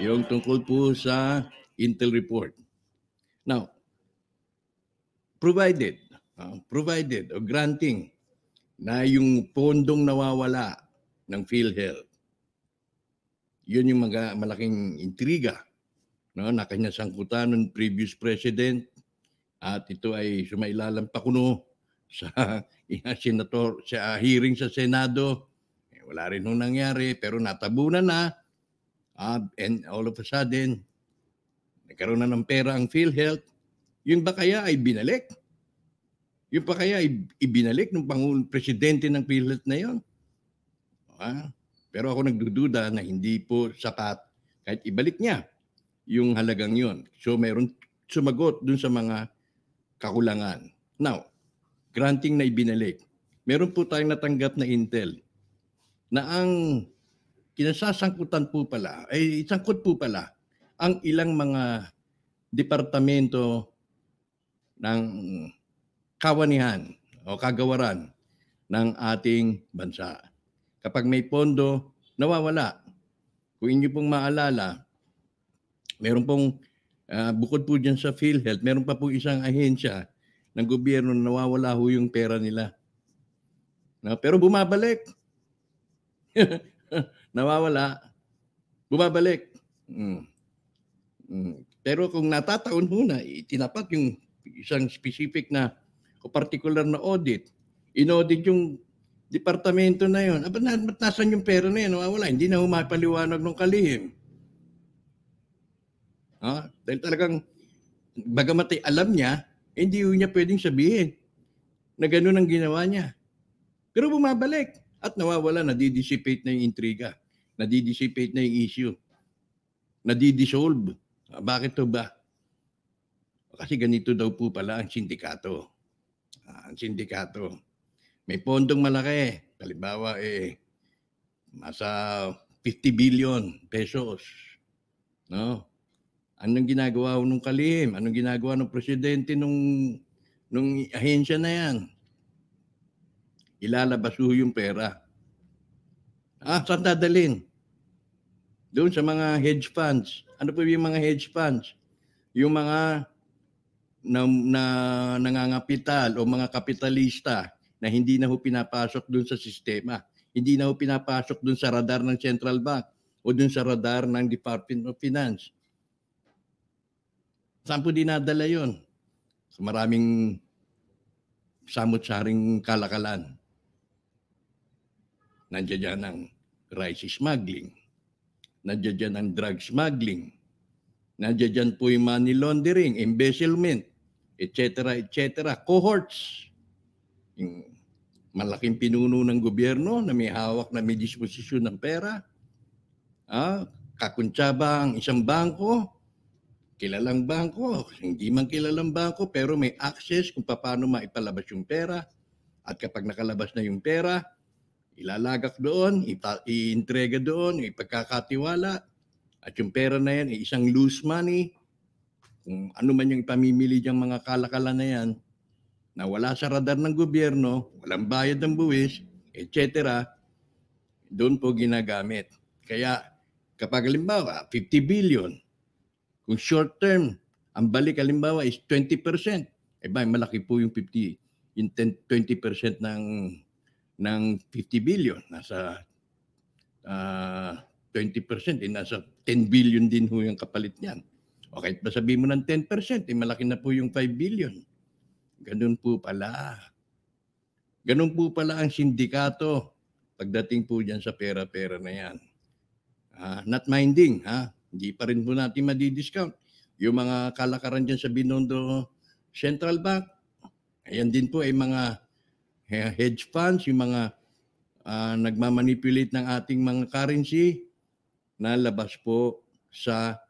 Yung tungkol po sa Intel report. Now, provided o granting na yung pondong nawawala ng PhilHealth, yun yung malaking intriga, no, na kinasangkutan ng previous president at ito ay sumailalang pa kuno sa senator sa hearing sa Senado. Wala rin nung nangyari pero natabunan na and all of a sudden nagkaroon na ng pera ang PhilHealth. Yun ba kaya ay binalik? Yun pa kaya ay ibinalik ng presidente ng PhilHealth na yun? Pero ako nagdududa na hindi po sapat kahit ibalik niya yung halagang yun. So mayroon sumagot dun sa mga kakulangan. Now, granting na ibinalik. Meron po tayong natanggap na intel na ang kinasasangkutan po pala, ay sangkot po pala ang ilang mga departamento ng kawanihan o kagawaran ng ating bansa. Kapag may pondo, nawawala. Kung inyo pong maalala, meron pong bukod po dyan sa PhilHealth, meron pa po isang ahensya ng gobyerno na nawawala ho yung pera nila. No, pero bumabalik. Nawawala. Bumabalik. Pero kung natataon ho na, itinapat yung isang specific na o particular na audit, in-audit yung departamento na yun. Ba't nasan yung pera na yun? Nawawala. Hindi na humapaliwanag ng kalihim. Dahil talagang, bagamat ay alam niya, hindi niya pwedeng sabihin na gano'n ang ginawa niya. Pero bumabalik at nawawala, nadidissipate na yung intriga, nadidissipate na yung issue, nadidissolve. Bakit to ba? Kasi ganito daw po pala ang sindikato. Ang sindikato, may pondong malaki. Halimbawa, nasa 50 billion pesos. No? Anong ginagawa nung kalihim? Anong ginagawa ng presidente nung ahensya na yan? Ilalabas yung pera. Saan dadalhin? Doon sa mga hedge funds. Ano po yung mga hedge funds? Yung mga nangangapital o mga kapitalista na hindi na ho pinapasok doon sa sistema. Hindi na ho pinapasok doon sa radar ng Central Bank o doon sa radar ng Department of Finance. Saan po dinadala yun? Sa maraming samot-saring kalakalan. Nandiyan dyan ang rice smuggling. Nandiyan dyan ang drug smuggling. Nandiyan dyan po yung money laundering, embezzlement, etc. Cohorts. Yung malaking pinuno ng gobyerno na may hawak na may disposisyon ng pera. Kakuntsaba ang isang bangko, kilalang bangko, hindi man kilalang bangko, pero may access kung paano maipalabas yung pera. At kapag nakalabas na yung pera, ilalagak doon, iintrega doon, ipagkakatiwala. At yung pera na yan ay isang loose money. Kung ano man yung ipamimili diyang mga kalakalan na yan, na wala sa radar ng gobyerno, walang bayad ng buwis, etc., doon po ginagamit. Kaya kapag halimbawa, 50 billion, kung short term, ang balik halimbawa is 20%, malaki po yung 20% ng 50 billion. Nasa 20%, nasa 10 billion din ho yung kapalit niyan. O kahit sabihin mo ng 10%, malaki na po yung 5 billion. Ganun po pala. Ganun po pala ang sindikato pagdating po dyan sa pera-pera na yan. Not minding, hindi pa rin po natin madidiscount. Yung mga kalakaran dyan sa Binondo Central Bank, ayan din po ay mga hedge funds, yung mga nagmamanipulate ng ating mga currency na labas po sa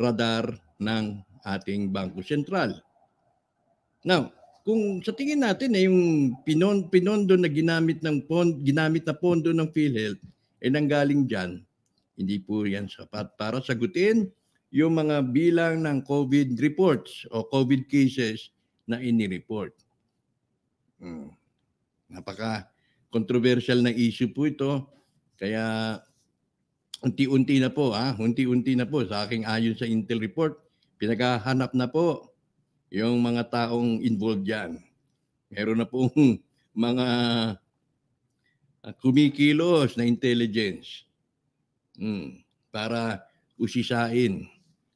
radar ng ating Bangko Sentral. Now, kung sa tingin natin yung pinondo na ginamit na pondo ng PhilHealth ay nanggaling diyan, hindi po yan sapat para sagutin yung mga bilang ng COVID reports o COVID cases na inireport. Napaka-controversial na issue po ito. Kaya unti-unti na po, unti-unti na po sa aking ayon sa Intel report, pinaghahanap na po yung mga taong involved diyan. Meron na pong mga kumikilos na intelligence para usisain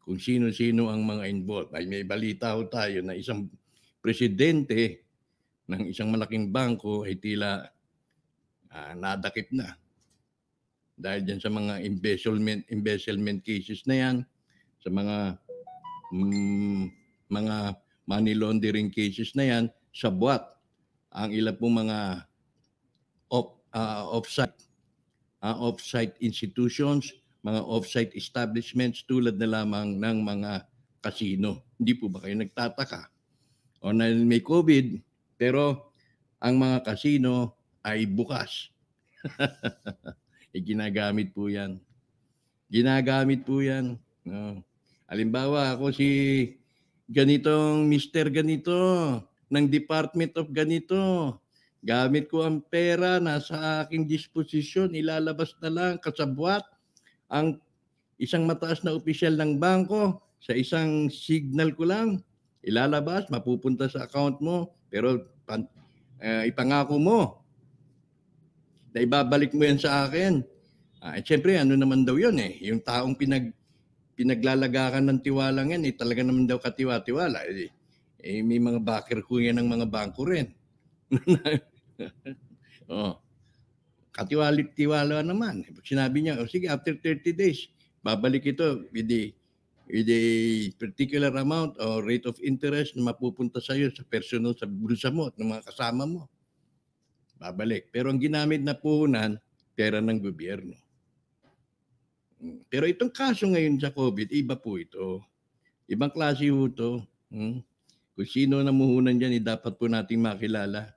kung sino-sino ang mga involved. Ay may balita ho tayo na isang presidente ng isang malaking bangko ay tila nadakip na. Dahil dyan sa mga embezzlement cases na yan, sa mga money laundering cases na yan, sabwat ang ilang pong mga off-site institutions, mga off-site establishments tulad na lamang ng mga casino. Hindi po ba kayo nagtataka? O na may COVID, pero ang mga casino ay bukas. Ginagamit po yan. Ginagamit po yan. Halimbawa, ako si ganitong Mr. Ganito ng Department of Ganito. Gamit ko ang pera, nasa aking disposisyon, ilalabas na lang kasabwat ang isang mataas na opisyal ng bangko sa isang signal ko lang, ilalabas, mapupunta sa account mo, pero ipangako mo na ibabalik mo yan sa akin. Siyempre, ano naman daw yun yung taong pinaglalagakan ng tiwalang yan, talaga naman daw katiwa-tiwala. May mga backer ko yan ng mga bangko rin. Katiwala naman. Sinabi niya, sige, after 30 days, babalik ito with a particular amount or rate of interest na mapupunta sa iyo sa personal, sa bulsa mo at ng mga kasama mo. Babalik. Pero ang ginamit na puhunan, pera ng gobyerno. Pero itong kaso ngayon sa COVID, iba po ito. Ibang klase po ito. Kung sino namuhunan dyan, dapat po nating makilala.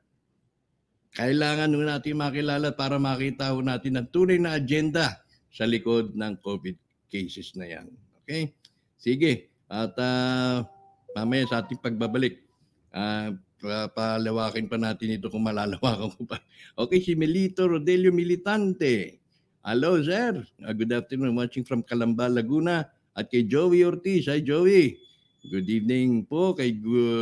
Kailangan po natin makilala para makita po natin ang tunay na agenda sa likod ng COVID cases na yan. Okay? Sige. At mamaya sa ating pagbabalik, palawakin pa natin ito kung malalawakan ko pa. Okay, si Melito Rodelio Militante. Hello, sir. Good afternoon. Watching from Calamba, Laguna. At kay Joey Ortiz. Hi, Joey. Good evening po kay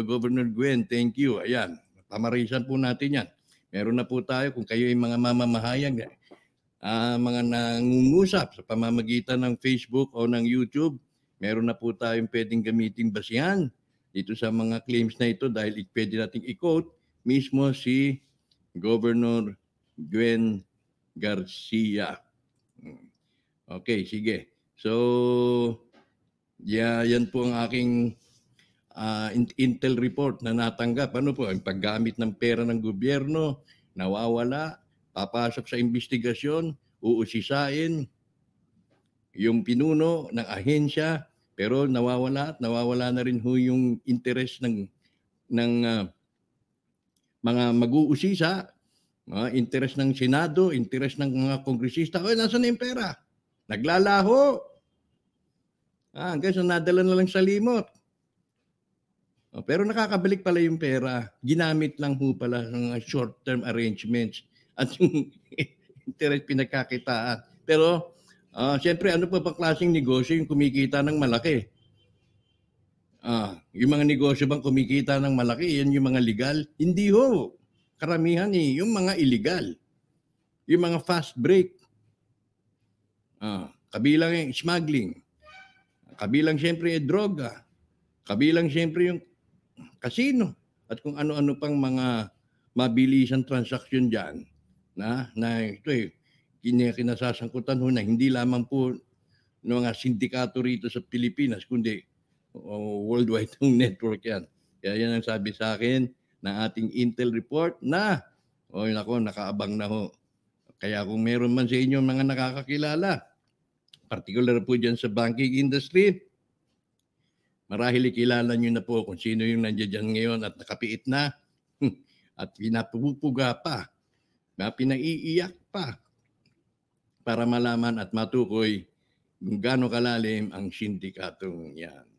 Governor Gwen. Thank you. Ayan. Pamarisan po natin yan. Meron na po tayo kung kayo ay mga mamamahayag, mga nangungusap sa pamamagitan ng Facebook o ng YouTube. Meron na po tayong pwedeng gamitin basihan dito sa mga claims na ito dahil pwede nating i-quote mismo si Governor Gwen Garcia. Okay, sige. So, yan po ang aking Intel report na natanggap. Ano po? Ang paggamit ng pera ng gobyerno, nawawala, papasok sa investigasyon, uusisain yung pinuno ng ahensya, pero nawawala na rin ho yung interest ng mga mag-uusisa, interest ng Senado, interest ng mga kongresista. Nasaan na yung pera? Naglalaho. Hanggang sa nadala na lang sa limot. Pero nakakabalik pala yung pera. Ginamit lang ho pala ng short-term arrangements at yung interest pinagkakitaan. Pero siyempre, ano pa bang klaseng negosyo yung kumikita ng malaki? Yung mga negosyo bang kumikita ng malaki, yan yung mga legal? Hindi ho. Karamihan yung mga illegal. Yung mga fast break. Kabilang yung smuggling. Kabilang siyempre yung droga. Kabilang siyempre yung casino. At kung ano-ano pang mga mabilisang transaksyon dyan na ito kinasasangkutan ho na hindi lamang po ng mga sindikato rito sa Pilipinas, kundi worldwide ng network yan. Kaya yan ang sabi sa akin ng ating Intel report na, nakaabang na ho. Kaya kung meron man sa inyo mga nakakakilala, particular po dyan sa banking industry, marahil ikilala nyo na po kung sino yung nandiyan ngayon at nakapiit na at pinapupuga pa, pinaiiyak pa para malaman at matukoy kung gaano kalalim ang sindikatong yan.